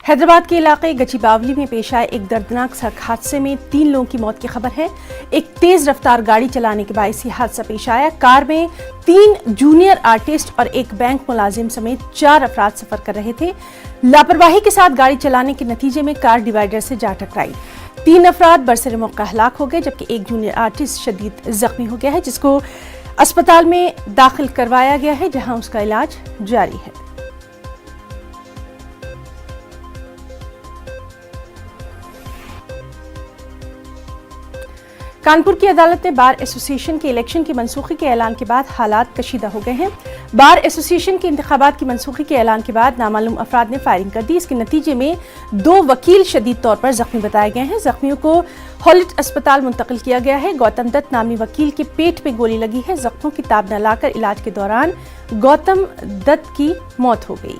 حیدرآباد کے علاقے گچی باولی میں پیش آئے ایک دردناک سڑک حادثے میں 3 لوگوں کی موت کی خبر ہے۔ ایک تیز رفتار گاڑی چلانے کے باعث یہ حادثہ پیش آیا۔ کار میں 3 جونیئر آرٹسٹ اور ایک بینک ملازم سمیت 4 افراد سفر کر رہے تھے۔ لاپرواہی کے ساتھ گاڑی چلانے کے نتیجے میں کار ڈیوائیڈر سے جا ٹکرائی۔ 3 افراد برسر موقع ہلاک ہو گئے جبکہ ایک جونیئر آرٹسٹ شدید زخمی ہو گیا ہے جس کو اسپتال میں داخل کروایا گیا ہے جہاں اس کا علاج جاری ہے۔ کانپور کی عدالت نے بار ایسوسی ایشن کے الیکشن کی منسوخی کے اعلان کے بعد حالات کشیدہ ہو گئے ہیں۔ بار ایسوسی ایشن کے انتخابات کی منسوخی کے اعلان کے بعد نامعلوم افراد نے فائرنگ کر دی۔ اس کے نتیجے میں 2 وکیل شدید طور پر زخمی بتائے گئے ہیں۔ زخمیوں کو ہالٹ اسپتال منتقل کیا گیا ہے۔ گوتم دت نامی وکیل کے پیٹ پہ گولی لگی ہے۔ زخموں کی تاب نہ لا کر علاج کے دوران گوتم دت کی موت ہو گئی۔